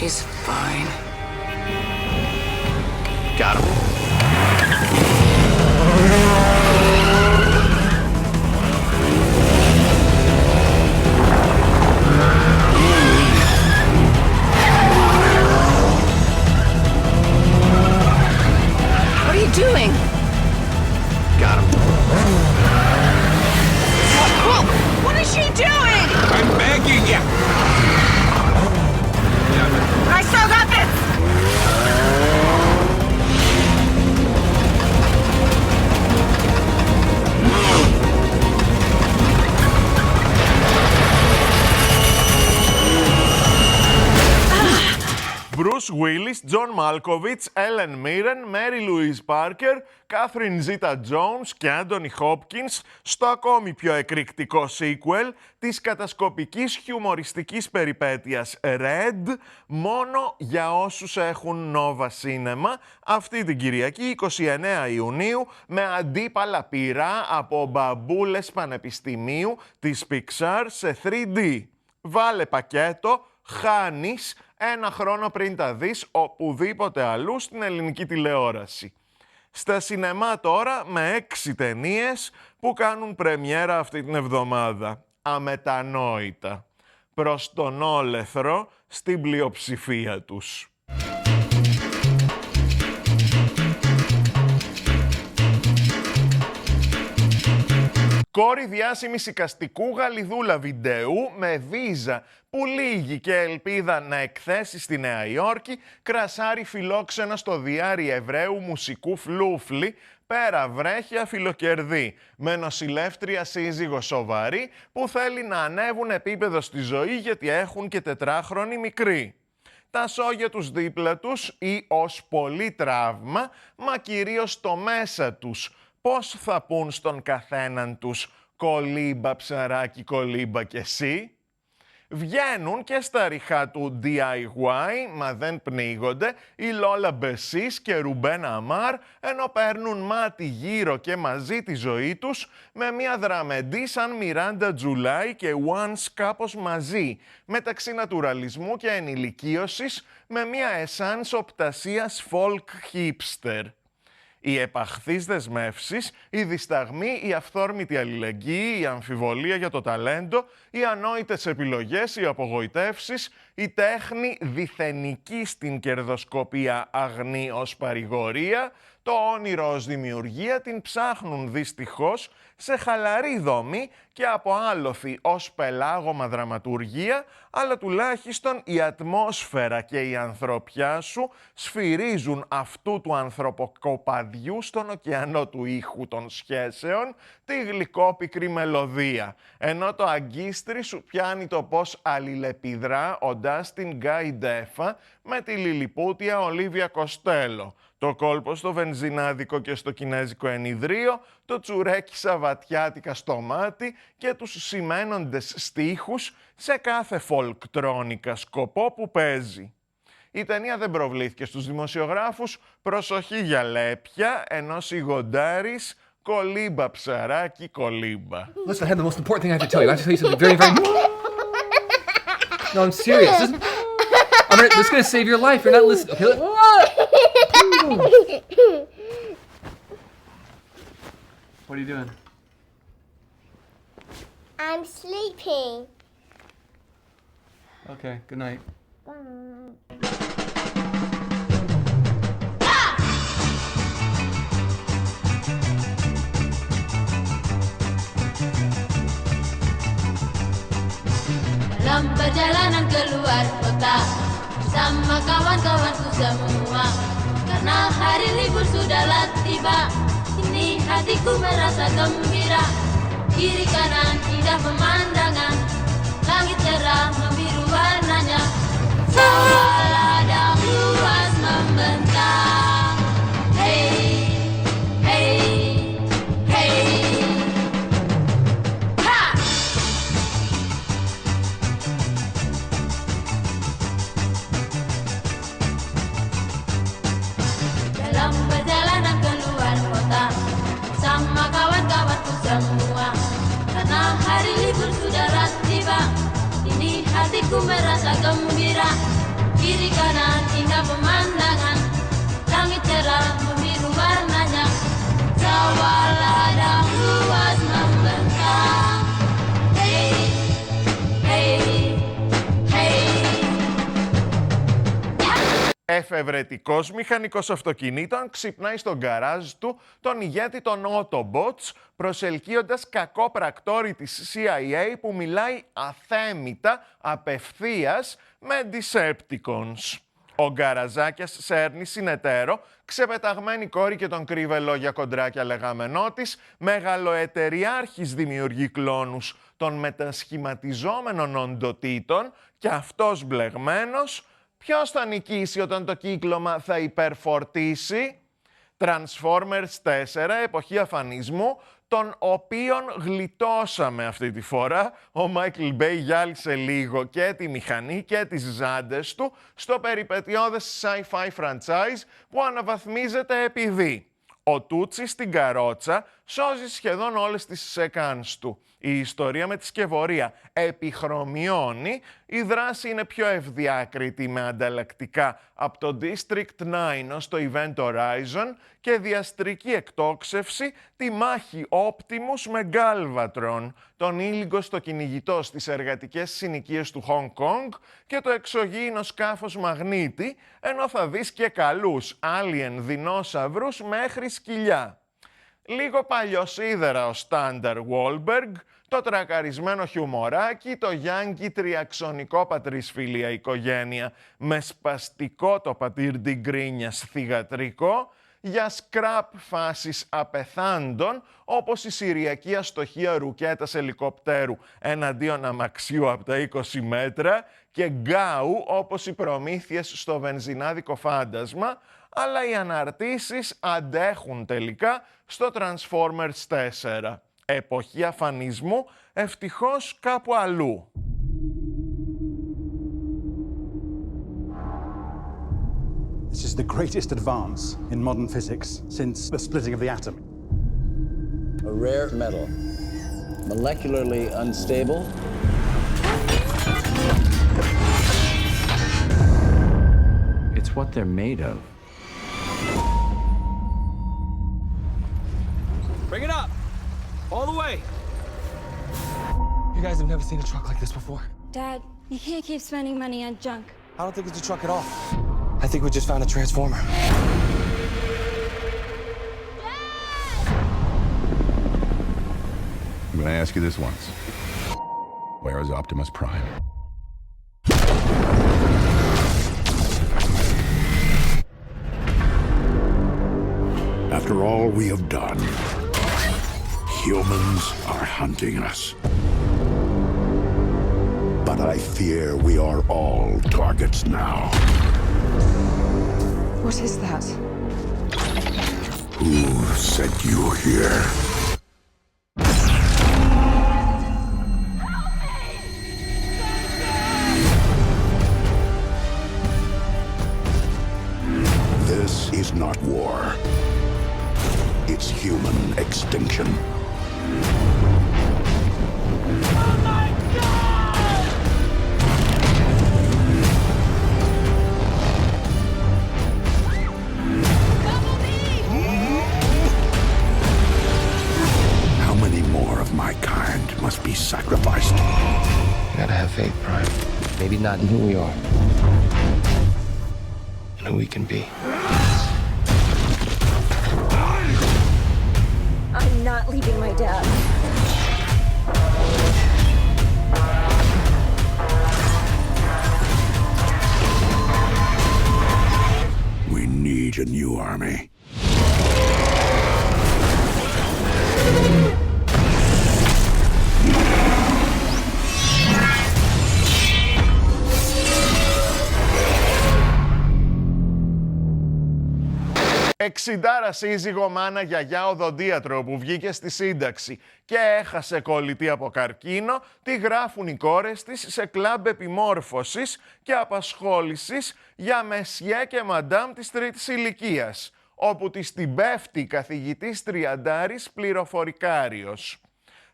She's fine. Got him. What are you doing? Got him. Whoa! What is she doing? I'm begging you. I still got this! Bruce Willis, John Malkovich, Ellen Mirren, Mary Louise Parker, Catherine Zeta-Jones και Anthony Hopkins στο ακόμη πιο εκρηκτικό sequel της κατασκοπικής χιουμοριστικής περιπέτειας Red, μόνο για όσους έχουν Nova Cinema, αυτή την Κυριακή 29 Ιουνίου, με αντίπαλα πυρά από μπαμπούλες πανεπιστημίου της Pixar σε 3D. Βάλε πακέτο, χάνεις ένα χρόνο πριν τα δεις οπουδήποτε αλλού στην ελληνική τηλεόραση. Στα σινεμά τώρα με 6 ταινίες που κάνουν πρεμιέρα αυτή την εβδομάδα. Αμετανόητα. Προς τον όλεθρο στην πλειοψηφία τους. Κόρη διάσημης εικαστικού Γαλλιδούλα βιντεού με βίζα που λύγει και ελπίδα να εκθέσει στη Νέα Υόρκη, κρασάρι φιλόξενα στο διάρρη Εβραίου μουσικού φλούφλι, πέρα βρέχεια φιλοκερδί, με νοσηλεύτρια σύζυγο σοβαρή που θέλει να ανέβουν επίπεδο στη ζωή γιατί έχουν και 4χρονη μικρή. Τα σόγια τους δίπλα τους ή ως πολύ τραύμα, μα κυρίως το μέσα τους. Πώς θα πουν στον καθέναν τους «κολύμπα ψαράκι, κολύμπα κι εσύ». Βγαίνουν και στα ριχά του DIY, μα δεν πνίγονται, η Λόλα Μπεσίς και Ρουμπέν Αμάρ, ενώ παίρνουν μάτι γύρω και μαζί τη ζωή τους, με μια δραμεντή σαν Μιράντα Τζουλάι και Once κάπως μαζί, μεταξύ νατουραλισμού και ενηλικίωσης, με μια εσάνς οπτασίας folk hipster. Οι επαχθείς δεσμεύσεις, η δισταγμή, η αυθόρμητη αλληλεγγύη, η αμφιβολία για το ταλέντο, οι ανόητες επιλογές, οι απογοητεύσεις, η τέχνη διθενική στην κερδοσκοπία αγνή ως παρηγορία, το όνειρο ως δημιουργία την ψάχνουν δυστυχώς σε χαλαρή δομή και από άλοθη ως πελάγωμα δραματουργία, αλλά τουλάχιστον η ατμόσφαιρα και η ανθρωπιά σου σφυρίζουν αυτού του ανθρωποκοπαδιού στον ωκεανό του ήχου των σχέσεων τη γλυκόπικρη μελωδία, ενώ το αγκίστρι σου πιάνει το πώς αλληλεπιδρά ο Ντάστιν Γκάι Ντέφα με τη λιλιπούτια Ολίβια Κοστέλο, το κόλπο στο βενζινάδικο και στο κινέζικο ενιδρίο, το τσουρέκι σαβατιάτικα στο μάτι και τους σημαίνοντες στίχους σε κάθε φολκτρόνικα σκοπό που παίζει. Η ταινία δεν προβλήθηκε στους δημοσιογράφους, προσοχή για λέπια, ενός ηγοντάρης κολύμπα ψαράκι κολύμπα. Listen, I have the most important thing I have to tell you. I have to tell you something very, very... No, I'm serious. This is going to save your life. You're not listening. Okay, what are you doing? I'm sleeping. Okay, good night. Dalam perjalanan keluar kota bersama kawan-kawanku semua, karena hari libur sudahlah tiba, kini hatiku merasa gembira. Kiri kanan indah pemandangan, langit cerah membiru warnanya, ladang luas membentang. Hey, hey, hey. Dalam perjalanan keluar kota bersama kawan-kawanku semua, karena hari libur sudah tiba, kini hatiku merasa gembira. kiri kanan indah pemandangan, langit cerah membiru warnanya, sawah ladang luas membentang. Hey, hey, hey. Εφευρετικός μηχανικός αυτοκινήτων ξυπνάει στο γκαράζ του τον ηγέτη των Autobots, προσελκύοντας κακό πρακτόρι της CIA που μιλάει αθέμητα απευθείας με Decepticons. Ο γκαραζάκιας σέρνει συνεταίρο, ξεπεταγμένη κόρη και τον κρύβε λόγια κοντράκια λεγάμενό της, μεγαλοετεριάρχης δημιουργεί κλόνους των μετασχηματιζόμενων οντοτήτων και αυτός μπλεγμένος. Ποιος θα νικήσει όταν το κύκλωμα θα υπερφορτήσει? Transformers 4, εποχή αφανισμού, τον οποίον γλιτώσαμε αυτή τη φορά. Ο Μάικλ Μπέι γυάλισε λίγο και τη μηχανή και τις ζάντες του στο περιπετειώδες sci-fi franchise που αναβαθμίζεται επειδή ο Τούτσις στην καρότσα σώζει σχεδόν όλες τις σεκάνς του. Η ιστορία με τη σκευωρία επιχρωμιώνει, η δράση είναι πιο ευδιάκριτη με ανταλλακτικά από το District 9 ως το Event Horizon και διαστρική εκτόξευση τη μάχη Optimus με Galvatron, τον ήλιγκο στο κυνηγητό στις εργατικές συνοικίες του Hong Kong και το εξωγήινο σκάφος Μαγνήτη, ενώ θα δεις και καλούς alien δεινόσαυρους μέχρι σκυλιά. Λίγο παλιοσίδερα ο Στάνταρ Wahlberg, το τρακαρισμένο χιουμοράκι, το Γιάνγκι τριαξονικό πατρισφιλία οικογένεια με σπαστικό το πατήρ ντιγκρίνιας θυγατρικό, για σκραπ φάσεις απεθάντων όπως η συριακή αστοχία ρουκέτας ελικοπτέρου εναντίον αμαξιού από τα 20 μέτρα και γκάου όπως οι προμήθειες στο βενζινάδικο φάντασμα, αλλά οι αναρτήσεις αντέχουν τελικά στο Transformers 4. Εποχή αφανισμού, ευτυχώς κάπου αλλού. This is the greatest advance in modern physics since the splitting of the atom. A rare metal, molecularly unstable. It's what they're made of. Bring it up! All the way! You guys have never seen a truck like this before. Dad, you can't keep spending money on junk. I don't think it's a truck at all. I think we just found a transformer. I'm gonna ask you this once. Where is Optimus Prime? After all we have done, humans are hunting us. But I fear we are all targets now. What is that? Who sent you here? This is not war. It's human extinction. How many more of my kind must be sacrificed? You gotta have faith, Prime. Maybe not in who we are, and who we can be. I'm not leaving my dad. We need a new army. 60 σύζυγο, μάνα, γιαγιά, οδοντίατρο που βγήκε στη σύνταξη και έχασε κολλητή από καρκίνο, τη γράφουν οι κόρες της σε κλαμπ επιμόρφωσης και απασχόλησης για μεσιέ και μαντάμ της τρίτης ηλικίας, όπου της την πέφτει καθηγητής τριαντάρης πληροφορικάριος.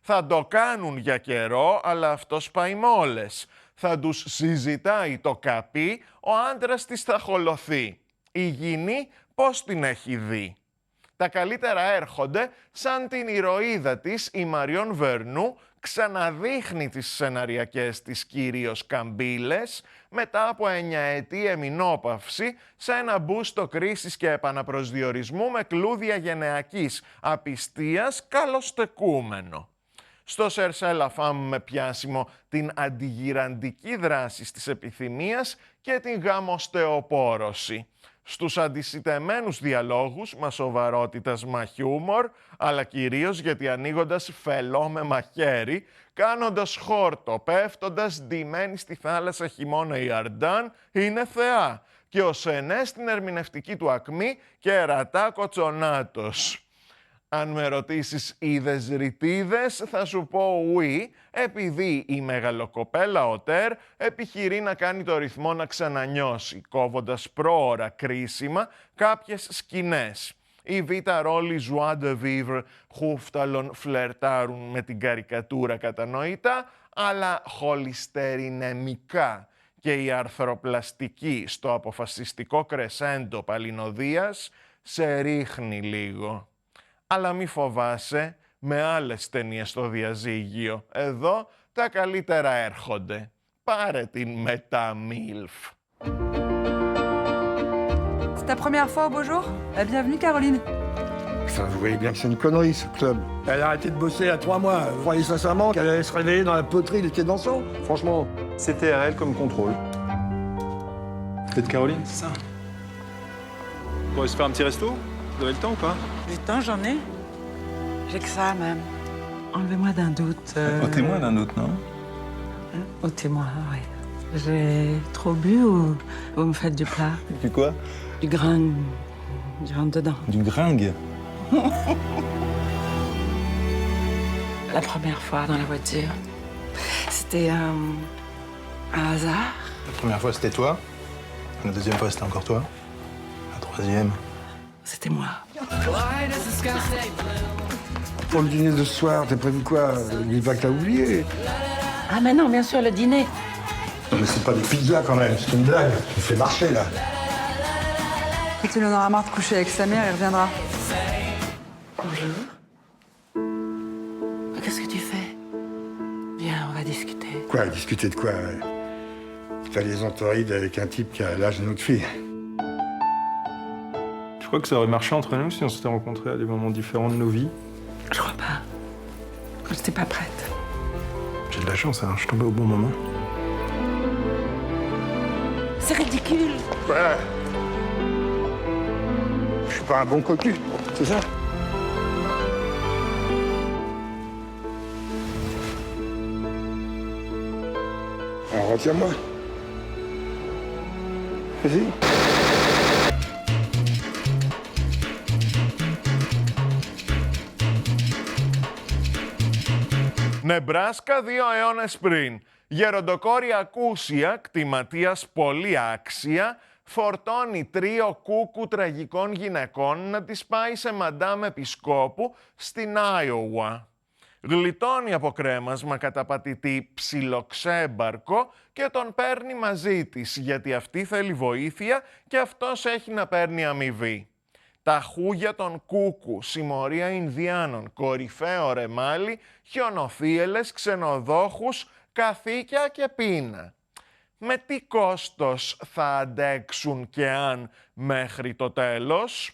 Θα το κάνουν για καιρό, αλλά αυτός πάει μόλες. Θα τους συζητάει το καπί, ο άντρας της θα χολωθεί. Η γυνή πώς την έχει δει. Τα καλύτερα έρχονται σαν την ηρωίδα της, η Μαριόν Βερνού, ξαναδείχνει τις σεναριακές της κυρίως καμπύλες μετά από 9ετή εμεινόπαυση σε ένα μπούστο κρίσης και επαναπροσδιορισμού με κλούδια γενεακής απιστίας καλοστεκούμενο. Στο Σερσέλα Φάμ με πιάσιμο την αντιγυραντική δράση της επιθυμίας και την γαμοστεοπόρωση. Στους αντισιτεμένους διαλόγους, μα σοβαρότητας μα χιούμορ, αλλά κυρίως γιατί ανοίγοντας φελό με μαχαίρι, κάνοντας χόρτο, πέφτοντας ντυμένη στη θάλασσα χειμώνα η Αρντάν, είναι θεά. Και ο Σενέ στην ερμηνευτική του ακμή και ρατά κοτσονάτος. Αν με ρωτήσεις είδες ρητίδες, θα σου πω oui, επειδή η μεγαλοκοπέλα Οτέρ επιχειρεί να κάνει το ρυθμό να ξανανιώσει, κόβοντας πρόωρα κρίσιμα κάποιες σκηνές. Οι β' ρόλοι joie de vivre χούφταλων φλερτάρουν με την καρικατούρα κατανοητά, αλλά χολυστερινεμικά, και η αρθροπλαστική στο αποφασιστικό κρεσέντο παλινοδίας σε ρίχνει λίγο. Αλλά μη φοβάσαι, με άλλες ταινίες στο διαζύγιο. Εδώ τα καλύτερα έρχονται. Πάρε την μετά Μίλφ. C'est ta première fois au beau jour? Bienvenue Caroline. Enfin, vous voyez bien que c'est une connerie ce club. Elle a arrêté de bosser il y a 3 mois. Vous croyez sincèrement qu'elle allait se réveiller dans la poterie des pieds dansants? Franchement, c'était RL comme contrôle. Peut-être Caroline, c'est ça? On pourrait se faire un petit resto? Vous avez le temps ou pas? Du temps, j'en ai. J'ai que ça, même. Enlevez-moi d'un doute. Ôtez-moi d'un doute, non? Ôtez-moi, oui. J'ai trop bu ou vous me faites du plat? Du quoi? Du grain. Du rentre dedans. Du gringue? La première fois dans la voiture, c'était un hasard. La première fois, c'était toi. La deuxième fois, c'était encore toi. La troisième... C'était moi. Pour le dîner de ce soir, t'as prévu quoi? N'oublie pas que t'as oublié. Ah mais non, bien sûr, le dîner. Non mais c'est pas des pizzas quand même, c'est une blague. Tu me fais marcher là. Quand il en aura marre de coucher avec sa mère, il reviendra. Bonjour. Qu'est-ce que tu fais? Viens, on va discuter. Quoi, discuter de quoi? T'as les entorides avec un type qui a l'âge de notre fille. Je crois que ça aurait marché entre nous si on s'était rencontrés à des moments différents de nos vies. Je crois pas. J'étais pas prête. J'ai de la chance, hein, je suis tombé au bon moment. C'est ridicule. Ouais. Je suis pas un bon cocu, c'est ça? Alors retiens-moi. Vas-y. Νεμπράσκα 2 αιώνες πριν. Γεροντοκόρη ακούσια, κτηματίας πολύ άξια, φορτώνει τρίο κούκου τραγικών γυναικών να τις πάει σε μαντάμ επισκόπου στην Άιωουα. Γλιτώνει από κρέμασμα καταπατητή ψιλοξέμπαρκο και τον παίρνει μαζί της, γιατί αυτή θέλει βοήθεια και αυτός έχει να παίρνει αμοιβή. Τα χούγια των κούκου, συμμορία Ινδιάνων, κορυφαίο ρεμάλι, χιονοθύελες, ξενοδόχους, καθήκια και πείνα. Με τι κόστος θα αντέξουν και αν μέχρι το τέλος?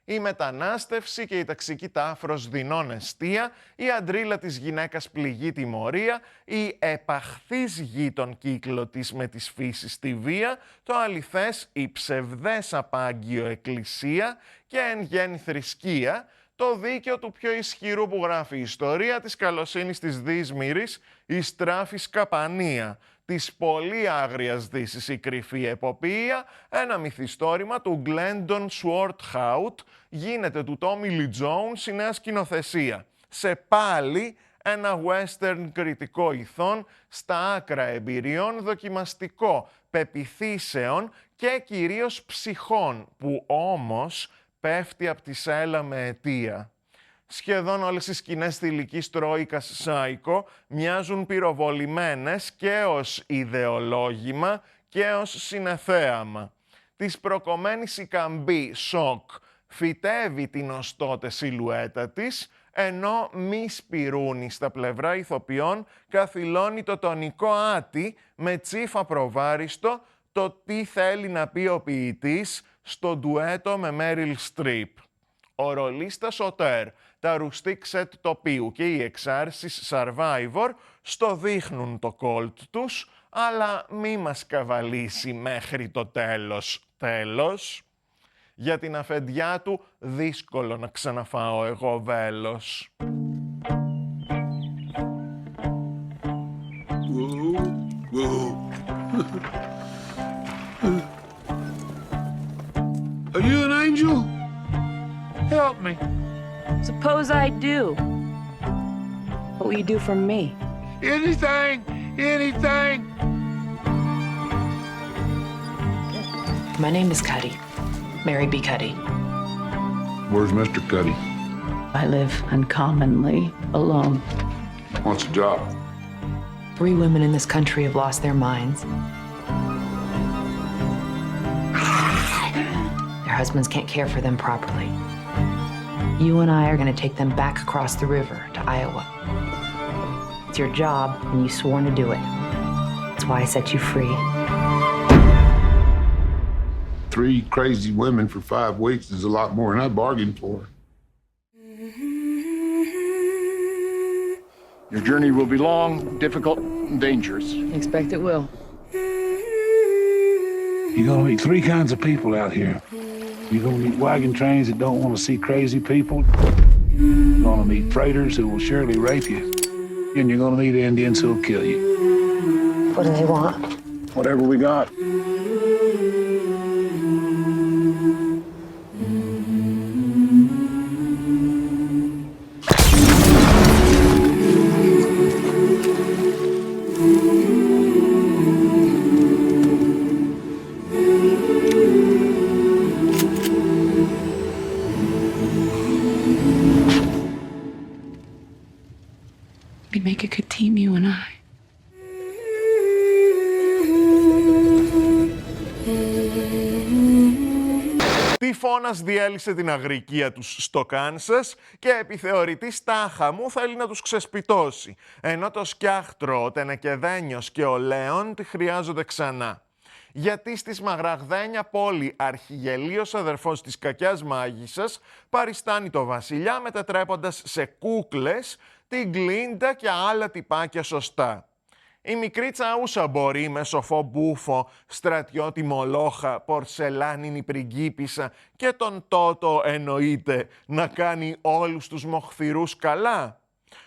Η μετανάστευση και η ταξική τάφρος δεινών εστία, η αντρίλα της γυναίκας πληγή τιμωρία, η επαχθής γη των κύκλο της με της φύσης στη βία, το αληθές η ψευδές απάγγιο εκκλησία και εν γέννη θρησκεία, το δίκαιο του πιο ισχυρού που γράφει η ιστορία, της καλοσύνης της δύσμηρης, η στράφης καπανία, της πολύ άγριας δύσης η κρυφή εποπία, ένα μυθιστόρημα του Glendon Swarthout, γίνεται του Tommy Lee Jones η νέα σκηνοθεσία. Σε πάλι ένα western κριτικό ηθών, στα άκρα εμπειριών, δοκιμαστικό, πεποιθήσεων και κυρίως ψυχών, που όμως πέφτει από τη σέλα με αιτία. Σχεδόν όλες οι σκηνές θηλυκής τρόικας Σάικο μοιάζουν πυροβολημένες και ως ιδεολόγημα και ως συνεθέαμα. Της προκομμένης η καμπή σοκ φυτεύει την ως τότε σιλουέτα της, ενώ μη σπυρούνι στα πλευρά ηθοποιών καθυλώνει το τονικό άτι με τσίφα προβάριστο το τι θέλει να πει ο ποιητής στο ντουέτο με Μέριλ Στριπ. Ο ρολίστας Οτέρ, τα ρουστίκ σετ τοπίου και οι εξάρσεις Survivor στο δείχνουν το κόλτ τους, αλλά μη μας καβαλήσει μέχρι το τέλος. Για την αφεντιά του δύσκολο να ξαναφάω εγώ βέλος. Are you an angel? Help me. Suppose I do. What will you do for me? Anything, anything. My name is Cuddy. Mary B. Cuddy. Where's Mr. Cuddy? I live uncommonly alone. What's the job? 3 women in this country have lost their minds. Their husbands can't care for them properly. You and I are going to take them back across the river to Iowa. It's your job, and you sworn to do it. That's why I set you free. 3 crazy women for 5 weeks is a lot more than I bargained for. Your journey will be long, difficult, and dangerous. Expect it will. You're gonna meet 3 kinds of people out here. You're gonna meet wagon trains that don't want to see crazy people. You're gonna meet freighters who will surely rape you. And you're gonna meet Indians who will kill you. What do they want? Whatever we got. We make a good team, you and I. Τυφώνας διέλυσε την αγρικία τους στο Κάνσας και επιθεωρητής τάχα μου θέλει να τους ξεσπιτώσει, ενώ το σκιάχτρο, ο Τενεκεδένιος και ο Λέον τη χρειάζονται ξανά. Γιατί στη Σμαγραγδένια πόλη αρχιγελίος αδερφός της κακιάς μάγισσας παριστάνει το βασιλιά μετατρέποντας σε κούκλες την Γκλίντα και άλλα τυπάκια σωστά. Η μικρή Τσαούσα μπορεί με σοφό μπούφο, στρατιώτη Μολόχα, πορσελάνινη πριγκίπισσα και τον Τότο εννοείται να κάνει όλους τους μοχθηρούς καλά.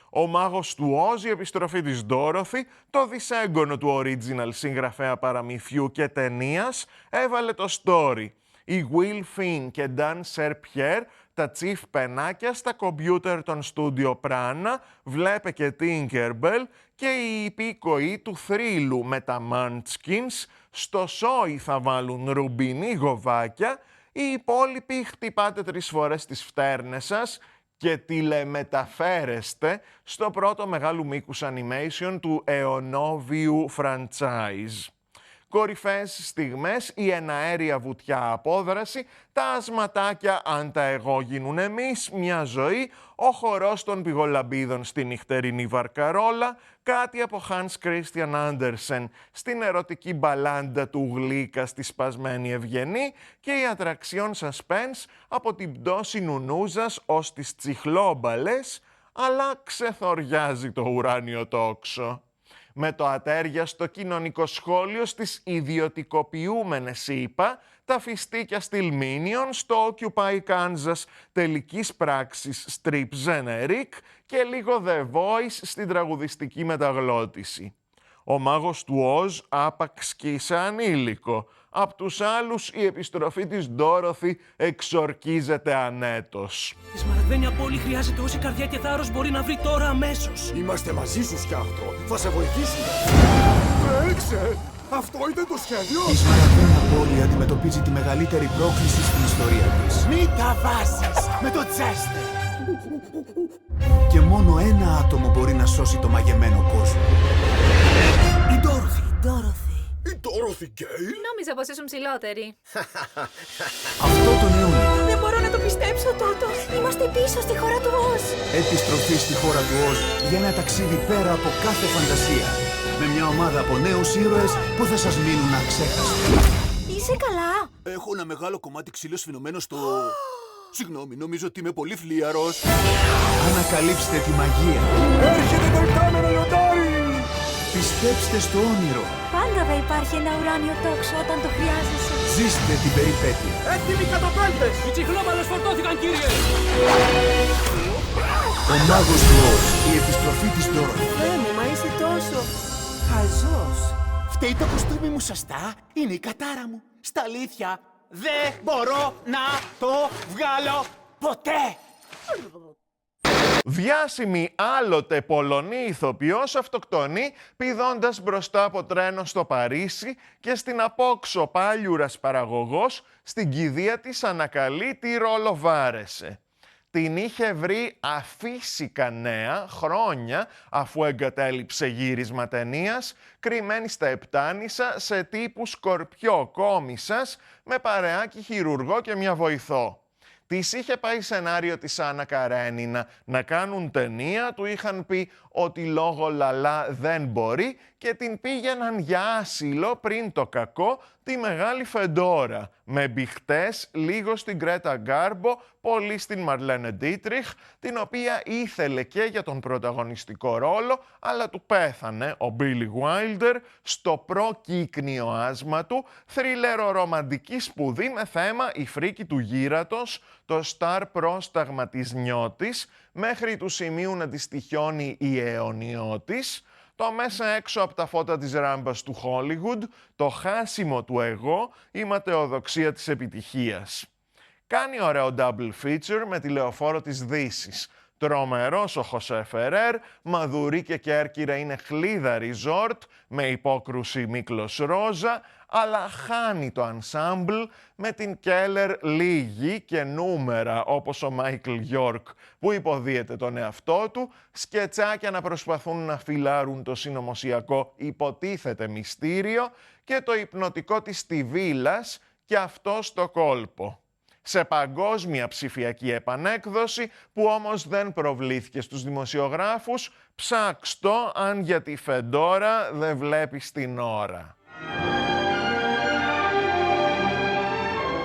Ο μάγος του Όζ, η επιστροφή της Ντόροθι, το δισέγγωνο του original συγγραφέα παραμυθιού και ταινίας, έβαλε το story. Η Will Finn και Dan Serpier, τα chief πενάκια στα κομπιούτερ των στούντιο Πράνα, βλέπε και Tinkerbell και οι υπήκοοι του θρύλου με τα Munchkins, στο σόι θα βάλουν ρουμπινί γοβάκια, οι υπόλοιποι χτυπάτε 3 φορές τις φτέρνες σας και τηλεμεταφέρεστε στο πρώτο μεγάλου μήκους animation του αιωνόβιου franchise. Κορυφαίες στιγμές, η εναέρια βουτιά απόδραση, τα ασματάκια αν τα εγώ γίνουν εμείς, μια ζωή, ο χορός των πηγολαμπίδων στη νυχτερινή βαρκαρόλα, κάτι από Hans Christian Andersen στην ερωτική μπαλάντα του Γλίκα στη σπασμένη Ευγενή και η ατραξιόν suspense από την πτώση Νουνούζας ως τις τσιχλόμπαλες, αλλά ξεθοριάζει το ουράνιο τόξο. Με το ατέριαστο κοινωνικό σχόλιο στις ιδιωτικοποιούμενες ΗΠΑ, τα φιστίκια Στιλμίνιον στο Occupy Kansas τελικής πράξης Strip Generic και λίγο The Voice στην τραγουδιστική μεταγλώτηση. Ο μάγος του Όζ άπαξ και σε ανήλικο. Απ' τους άλλους η επιστροφή της Ντόροθι εξορκίζεται ανέτος. Η Σμαραγδένια πόλη χρειάζεται όση καρδιά και θάρρος μπορεί να βρει τώρα αμέσως. Είμαστε μαζί σου, Σκιάχτρο. Θα σε βοηθήσουμε. Παίξε! Αυτό ήταν το σχέδιο! Η Σμαραγδένια πόλη αντιμετωπίζει τη μεγαλύτερη πρόκληση στην ιστορία της. Μην τα βάσεις με το τσέστε! Και μόνο ένα άτομο μπορεί να σώσει το μαγεμένο κόσμο. Η Ντόρθι. Η Ντόρθι γκέι. Νόμιζα πως ήσουν ψηλότεροι. Αυτό τον αιώνιο. Δεν μπορώ να το πιστέψω, Τότο. Είμαστε πίσω στη χώρα του Οζ. Επιστροφή στη χώρα του Οζ για ένα ταξίδι πέρα από κάθε φαντασία. Με μια ομάδα από νέους ήρωες που θα σας μείνουν αξέχαστοι. Είσαι καλά? Έχω ένα μεγάλο κομμάτι ξύλο σφινωμένο στο... Συγγνώμη, νομίζω ότι είμαι πολύ φλίαρος. Ανακαλύψτε τη μαγεία. Έρχεται το υπτάμενο λιοντάρι! Πιστέψτε στο όνειρο. Πάντα θα υπάρχει ένα ουράνιο τόξο όταν το χρειάζεσαι. Ζήστε την περιπέτεια. Έτοιμοι κατοπέλτες! Οι τσιχλόπαλες φορτώθηκαν, κύριε! Ο μάγος του Οζ, η επιστροφή της Ντόρθι. Θεέ μου, μα είσαι τόσο χαζός. Φταίει το κουστούμι μου σωστά, είναι η κατάρα μου. Στα αλήθεια, δεν μπορώ να το βγάλω ποτέ. Βιάσιμη άλλοτε Πολωνή ηθοποιός αυτοκτονεί πηδώντας μπροστά από τρένο στο Παρίσι και στην απόξω πάλιουρας παραγωγός στην κηδεία της ανακαλεί τι ρόλο βάρεσε. Την είχε βρει αφύσικα νέα χρόνια αφού εγκατέλειψε γύρισμα ταινίας, κρυμμένη στα Επτάνησα σε τύπου Σκορπιό κόμισσας με παρεάκι χειρουργό και μια βοηθό. Της είχε πάει σενάριο της Άννα Καρένινα να κάνουν ταινία, του είχαν πει ότι λόγω λαλά δεν μπορεί και την πήγαιναν για άσυλο πριν το κακό τη Μεγάλη Φεντόρα, με μπιχτές λίγο στην Γκρέτα Γκάρμπο, πολύ στην Μαρλένε Ντίτριχ, την οποία ήθελε και για τον πρωταγωνιστικό ρόλο, αλλά του πέθανε ο Μπίλι Γουάιλντερ στο προκύκνιο άσμα του, θρίλερο ρομαντική σπουδή με θέμα η φρίκη του γύρατος, το στάρ πρόσταγμα της νιώτης, μέχρι του σημείου να τη στοιχιώνει η αιωνιώτης, το μέσα έξω από τα φώτα της ράμπας του Χόλιγουντ, το χάσιμο του εγώ, η ματαιοδοξία της επιτυχίας. Κάνει ωραίο double feature με τη λεωφόρο της Δύσης. Τρομερός ο Χωσέ Φερέρ, Μαδουρί και Κέρκυρα είναι χλίδα ριζόρτ με υπόκρουση Μίκλος Ρόζα, αλλά χάνει το ενσάμπλ με την Κέλλερ λίγη και νούμερα όπως ο Μάικλ Γιόρκ που υποδίεται τον εαυτό του, σκετσάκια να προσπαθούν να φυλάρουν το συνωμοσιακό υποτίθεται μυστήριο και το υπνοτικό της Στιβίλας και αυτό στο κόλπο. Σε παγκόσμια ψηφιακή επανέκδοση που όμως δεν προβλήθηκε στους δημοσιογράφους, ψάξτο αν για τη Φεντόρα δεν βλέπεις την ώρα.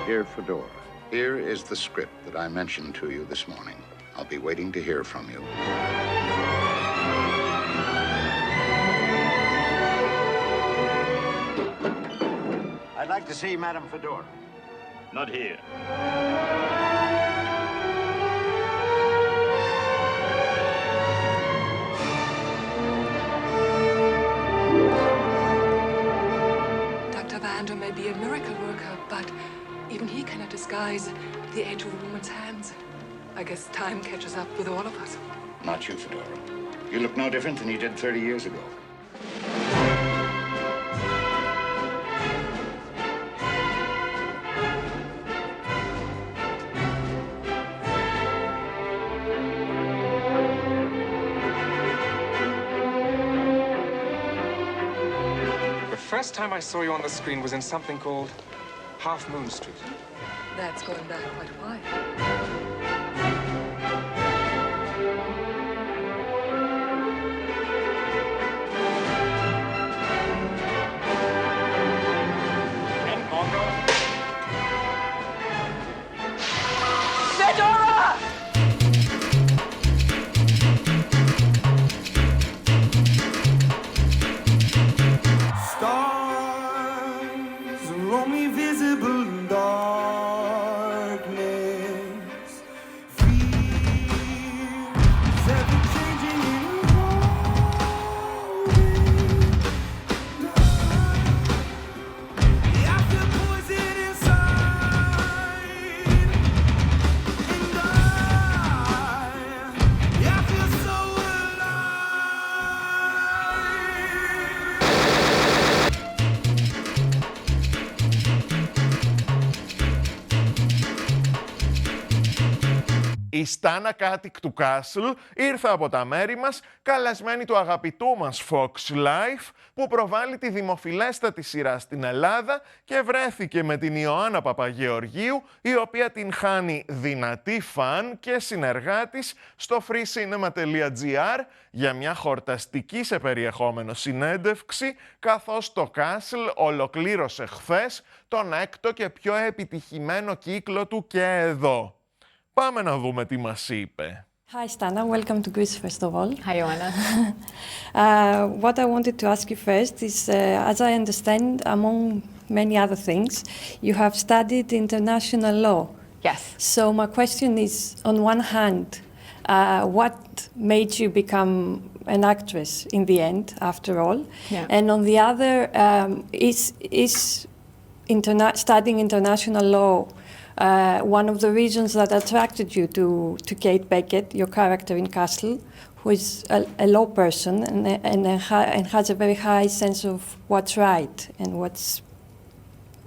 Dear Fedora, here is the script that I mentioned to you this morning. I'll be waiting to hear from you. I'd like to see Madame Fedora. Not here. Dr. Vander may be a miracle worker, but even he cannot disguise the age of a woman's hands. I guess time catches up with all of us. Not you, Fedora. You look no different than you did 30 years ago. The first time I saw you on the screen was in something called Half Moon Street. That's going back quite a while. Η στάνα κάτοικ του Castle ήρθε από τα μέρη μας, καλεσμένη του αγαπητού μας Fox Life, που προβάλλει τη δημοφιλέστατη σειρά στην Ελλάδα και βρέθηκε με την Ιωάννα Παπαγεωργίου, η οποία την χάνει δυνατή φαν και συνεργάτης στο freecinema.gr για μια χορταστική σε περιεχόμενο συνέντευξη, καθώς το Castle ολοκλήρωσε χθες τον έκτο και πιο επιτυχημένο κύκλο του και εδώ. Πάμε να δούμε τι μας είπε. Hi, Stana. Welcome to Greece, first of all. Hi, Ioana. What I wanted to ask you first is, as I understand, among many other things, you have studied international law. Yes. So my question is, on one hand, what made you become an actress in the end, after all? Yeah. And on the other, is studying international law one of the reasons that attracted you to Kate Beckett, your character in Castle, who is a law person and has a very high sense of what's right and what's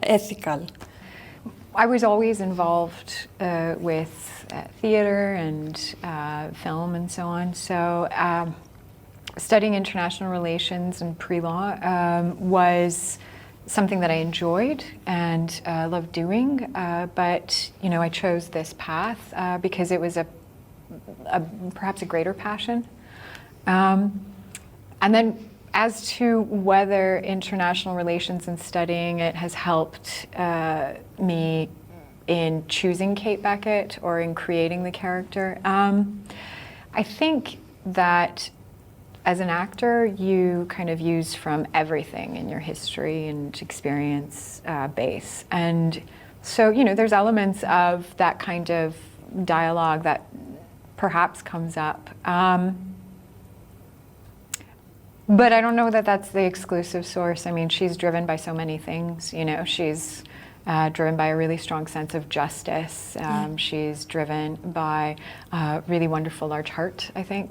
ethical? I was always involved with theater and film and so on. So studying international relations and pre-law was something that I enjoyed and loved doing, but I chose this path because it was perhaps a greater passion. And then as to whether international relations and studying it has helped me in choosing Kate Beckett or in creating the character, I think that as an actor, you kind of use from everything in your history and experience base. And so, there's elements of that kind of dialogue that perhaps comes up. But I don't know that that's the exclusive source. I mean, she's driven by so many things. She's driven by a really strong sense of justice. She's driven by a really wonderful large heart, I think.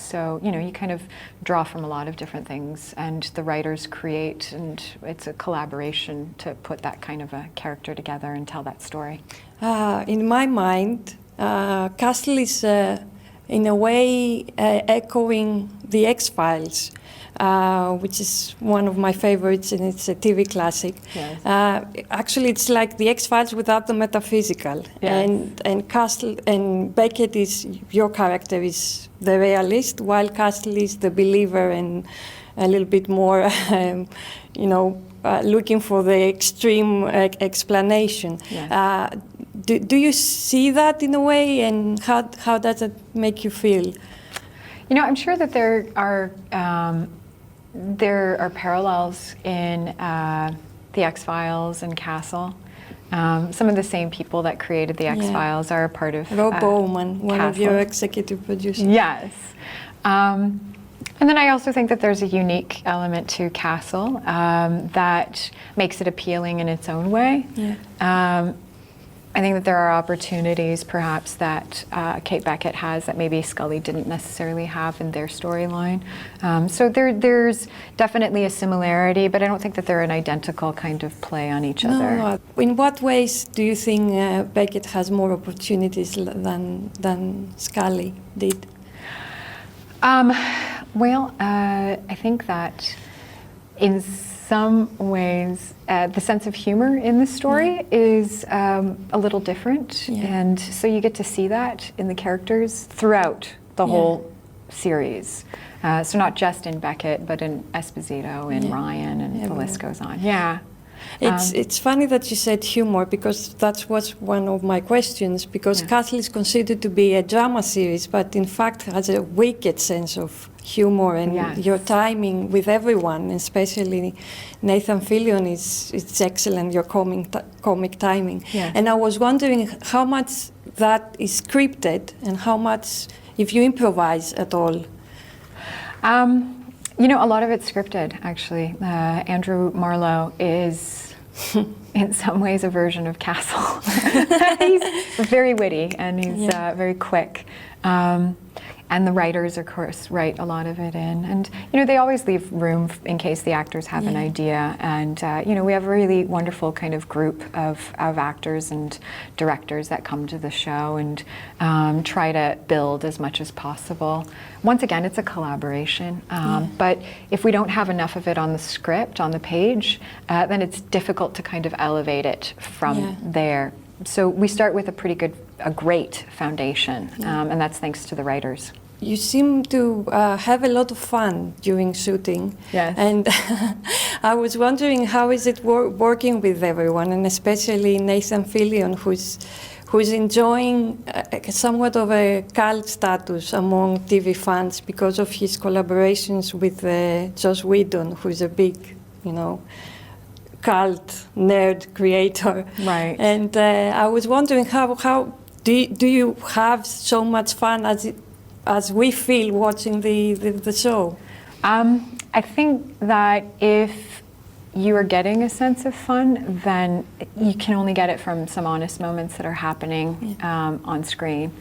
So, you kind of draw from a lot of different things, and the writers create, and it's a collaboration to put that kind of a character together and tell that story. In my mind, Castle is in a way echoing the X-Files. Which is one of my favorites, and it's a TV classic. Yes. Actually, it's like the X-Files without the metaphysical. Yes. And Castle and Beckett your character is the realist, while Castle is the believer and a little bit more, looking for the extreme explanation. Yes. Do you see that in a way, and how does it make you feel? I'm sure that there are parallels in the X-Files and Castle. Some of the same people that created the X-Files are a part of Rob Bowman, one Castle. of your executive producers. Yes. And then I also think that there's a unique element to Castle that makes it appealing in its own way. Yeah. I think that there are opportunities perhaps that Kate Beckett has that maybe Scully didn't necessarily have in their storyline. So there's definitely a similarity, but I don't think that they're an identical kind of play on each other. No. In what ways do you think Beckett has more opportunities than Scully did? I think that in some ways, the sense of humor in the story is a little different, and so you get to see that in the characters throughout the whole series. So not just in Beckett, but in Esposito, in Ryan, and the list goes on. Yeah. It's funny that you said humor, because that was one of my questions, because Castle is considered to be a drama series, but in fact has a wicked sense of humor, and your timing with everyone, especially Nathan Fillion, it's excellent, your comic timing. Yes. And I was wondering how much that is scripted and how much if you improvise at all. A lot of it's scripted, actually. Andrew Marlowe is, in some ways, a version of Castle. He's very witty, and he's very quick. And the writers, of course, write a lot of it in. And, you know, they always leave room in case the actors have an idea. And, you know, we have a really wonderful kind of group of actors and directors that come to the show and try to build as much as possible. Once again, it's a collaboration. But if we don't have enough of it on the script, on the page, then it's difficult to kind of elevate it from there. So we start with a great foundation, and that's thanks to the writers. You seem to have a lot of fun during shooting. Yes. And I was wondering, how is it working with everyone, and especially Nathan Fillion, who's enjoying somewhat of a cult status among TV fans because of his collaborations with Joss Whedon, who's a big, you know, cult nerd creator. Right. And I was wondering, how do you have so much fun as we feel watching the show? I think that if you are getting a sense of fun, then you can only get it from some honest moments that are happening on screen.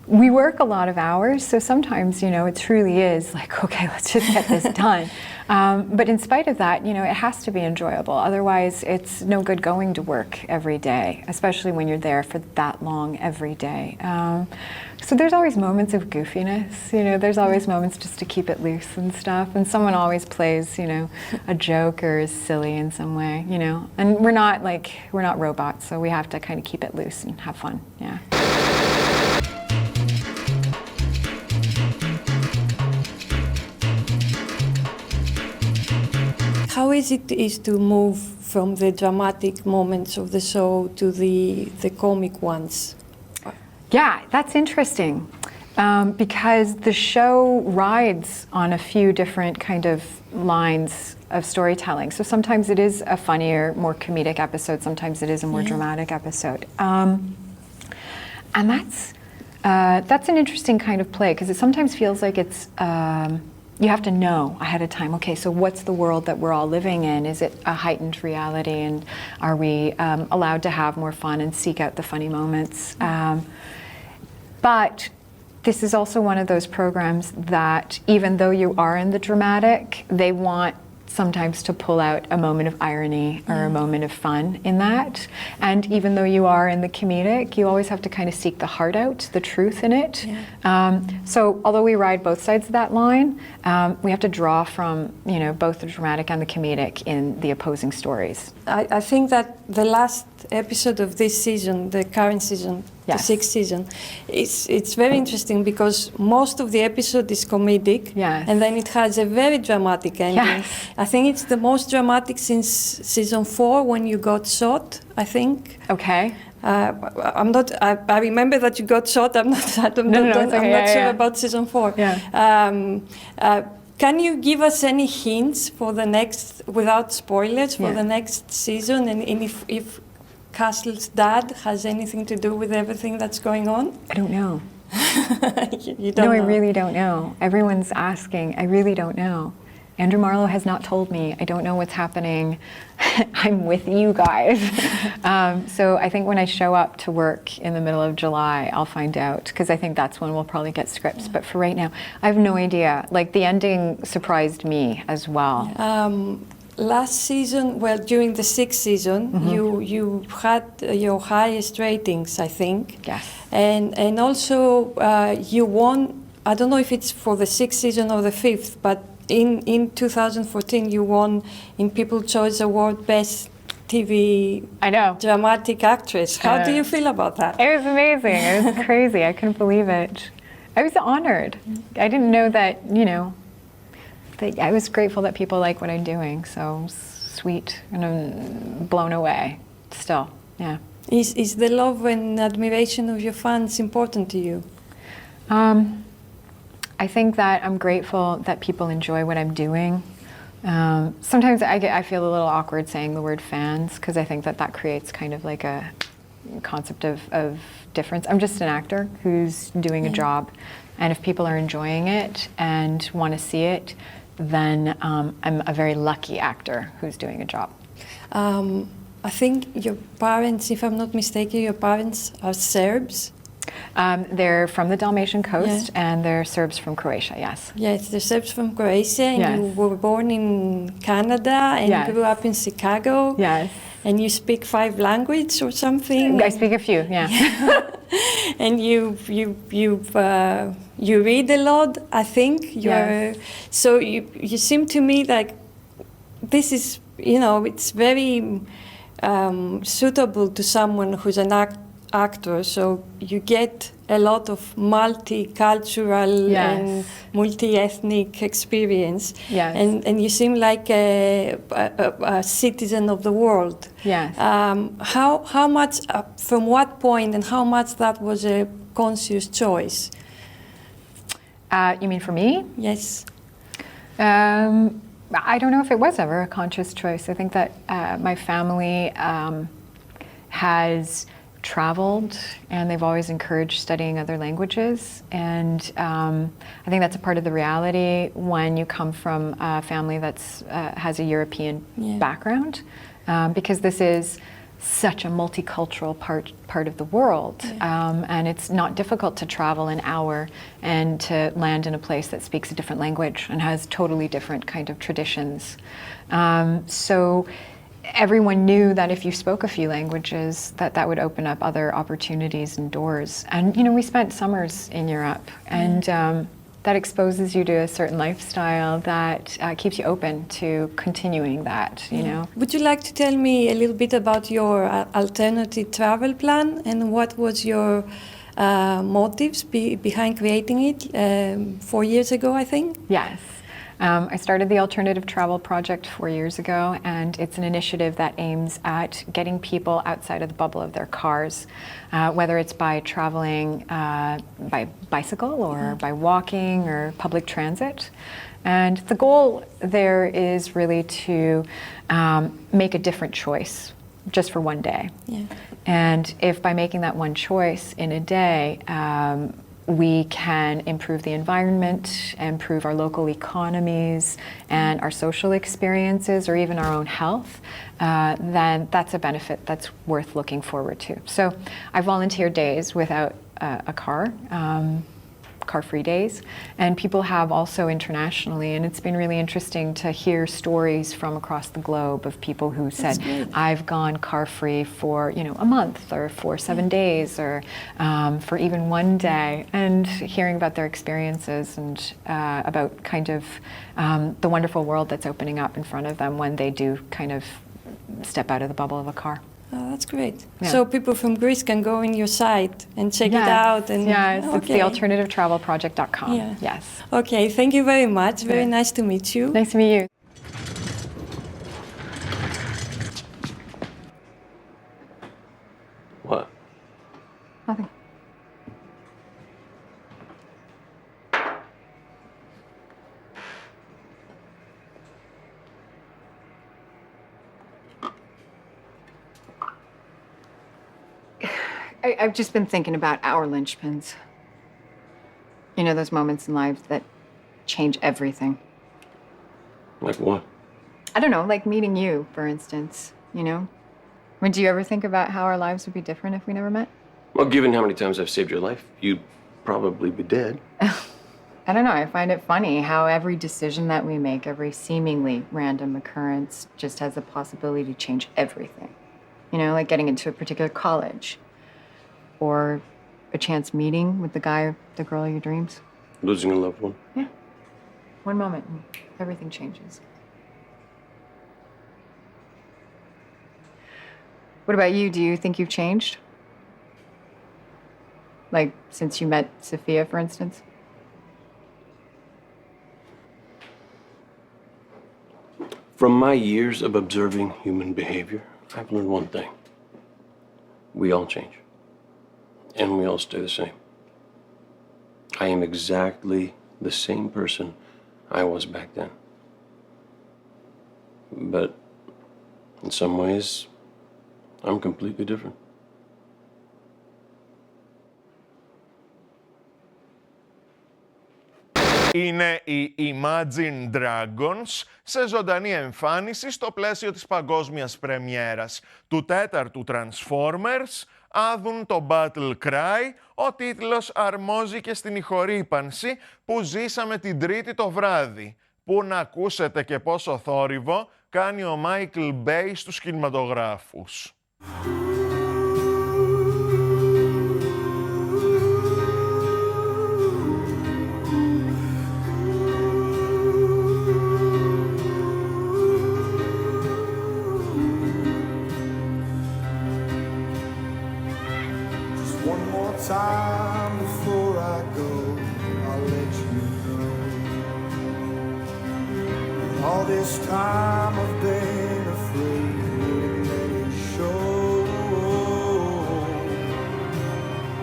We work a lot of hours, so sometimes, you know, it truly is like, okay, let's just get this done. But in spite of that, you know, it has to be enjoyable. Otherwise, it's no good going to work every day, especially when you're there for that long every day. So there's always moments of goofiness, you know, there's always moments just to keep it loose and stuff. And someone always plays, you know, a joke or is silly in some way, you know. And we're not robots, so we have to kind of keep it loose and have fun, yeah. How easy it is to move from the dramatic moments of the show to the comic ones? Yeah, that's interesting because the show rides on a few different kind of lines of storytelling. So sometimes it is a funnier, more comedic episode. Sometimes it is a more dramatic episode. And that's an interesting kind of play because it sometimes feels like it's you have to know ahead of time, okay, so what's the world that we're all living in? Is it a heightened reality, and are we allowed to have more fun and seek out the funny moments? But this is also one of those programs that even though you are in the dramatic, they want sometimes to pull out a moment of irony or a moment of fun in that. And even though you are in the comedic, you always have to kind of seek the heart out, the truth in it. So although we ride both sides of that line, we have to draw from, you know, both the dramatic and the comedic in the opposing stories. I think that the last episode of this season, the current season, the sixth season, it's very interesting because most of the episode is comedic, and then it has a very dramatic ending. I think it's the most dramatic since season 4 when you got shot, I think. Okay. I'm not. I remember that you got shot. I'm not sure about season 4. Can you give us any hints for the next, without spoilers, for the next season, and if Castle's dad has anything to do with everything that's going on? I don't know. You don't know? I really don't know. Everyone's asking. I really don't know. Andrew Marlowe has not told me. I don't know what's happening. I'm with you guys. So I think when I show up to work in the middle of July, I'll find out, because I think that's when we'll probably get scripts. But for right now, I have no idea. Like, the ending surprised me as well. Last season, well, during the 6th season, you had your highest ratings, I think. Yes. And also you won, I don't know if it's for the 6th season or the 5th, but in 2014 you won in People's Choice Award Best TV Dramatic Actress. How do you feel about that? It was amazing. It was crazy. I couldn't believe it. I was honored. I didn't know that, you know, I was grateful that people like what I'm doing. So sweet, and I'm blown away still, yeah. Is the love and admiration of your fans important to you? I think that I'm grateful that people enjoy what I'm doing. Sometimes I feel a little awkward saying the word fans, because I think that creates kind of like a concept of difference. I'm just an actor who's doing a job, and if people are enjoying it and want to see it, then I'm a very lucky actor who's doing a job. I think your parents, if I'm not mistaken, your parents are Serbs. They're from the Dalmatian coast, and they're Serbs from Croatia, yes. Yes, they're Serbs from Croatia, and you were born in Canada, and grew up in Chicago. Yes. And you speak 5 languages or something? I speak a few, yeah. And you read a lot, I think. So you seem to me like this is, it's very suitable to someone who's an actor. So you get a lot of multicultural and multi-ethnic experience. Yes. And you seem like a citizen of the world. Yes. How much, from what point, and how much that was a conscious choice? You mean for me? Yes. I don't know if it was ever a conscious choice. I think that my family has traveled, and they've always encouraged studying other languages, and I think that's a part of the reality when you come from a family that's has a European background, because this is such a multicultural part of the world, and it's not difficult to travel an hour and to land in a place that speaks a different language and has totally different kind of traditions. So everyone knew that if you spoke a few languages, that would open up other opportunities and doors. And we spent summers in Europe, and that exposes you to a certain lifestyle that keeps you open to continuing that, Would you like to tell me a little bit about your alternative travel plan, and what was your motives behind creating it 4 years ago, I think? Yes. I started the Alternative Travel Project 4 years ago, and it's an initiative that aims at getting people outside of the bubble of their cars, whether it's by traveling by bicycle or by walking or public transit. And the goal there is really to make a different choice just for one day. Yeah. And if by making that one choice in a day, we can improve the environment, improve our local economies and our social experiences, or even our own health, then that's a benefit that's worth looking forward to. So I volunteer days without a car, car-free days, and people have also internationally, and it's been really interesting to hear stories from across the globe of people who said, I've gone car-free for a month, or for 7 days, or for even 1 day, and hearing about their experiences and about kind of the wonderful world that's opening up in front of them when they do kind of step out of the bubble of a car. Oh, that's great. Yeah. So people from Greece can go on your site and check it out. And yes, it's the alternativetravelproject.com. Yeah. Yes. Okay, thank you very much. Very nice to meet you. Nice to meet you. What? Nothing. I've just been thinking about our linchpins. Those moments in life that change everything. Like what? I don't know, like meeting you, for instance, do you ever think about how our lives would be different if we never met? Well, given how many times I've saved your life, you'd probably be dead. I don't know, I find it funny how every decision that we make, every seemingly random occurrence, just has the possibility to change everything. Like getting into a particular college, or a chance meeting with the guy or the girl of your dreams. Losing a loved one. Yeah. One moment and everything changes. What about you? Do you think you've changed? Like, since you met Sophia, for instance? From my years of observing human behavior, I've learned one thing. We all change. And we all stay the same. I am exactly the same person I was back then. But in some ways, I'm completely different. Είναι οι Imagine Dragons σε ζωντανή εμφάνιση στο πλαίσιο της παγκόσμιας πρεμιέρας του τέταρτου Transformers. Άδουν το Battle Cry, ο τίτλος αρμόζει και στην ηχορύπανση που ζήσαμε την Τρίτη το βράδυ, που να ακούσετε και πόσο θόρυβο κάνει ο Michael Bay στους κινηματογράφους. Time before I go, I'll let you know. All this time I've been afraid wouldn't let it show,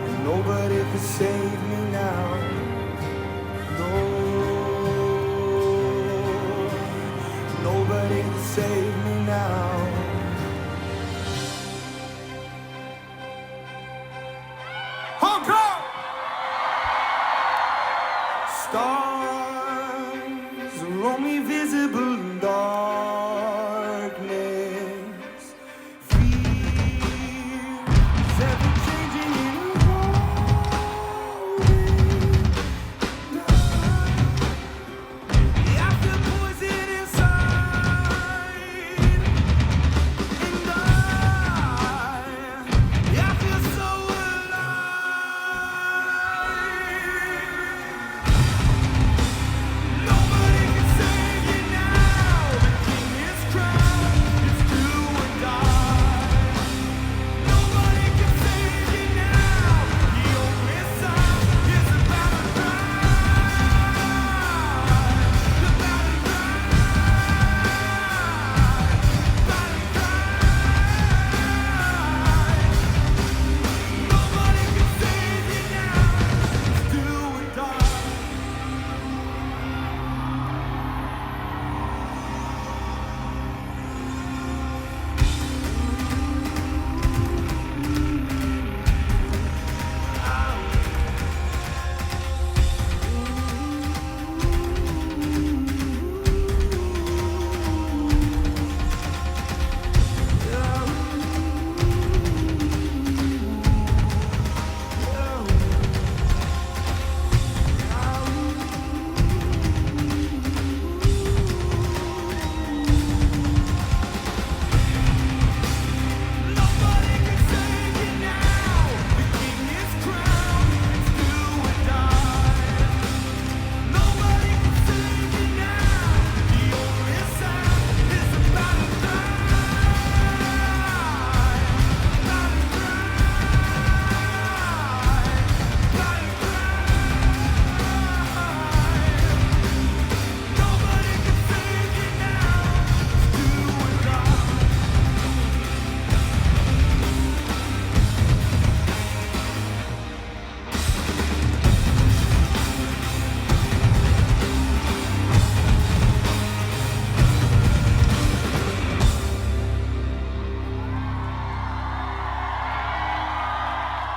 and nobody could save me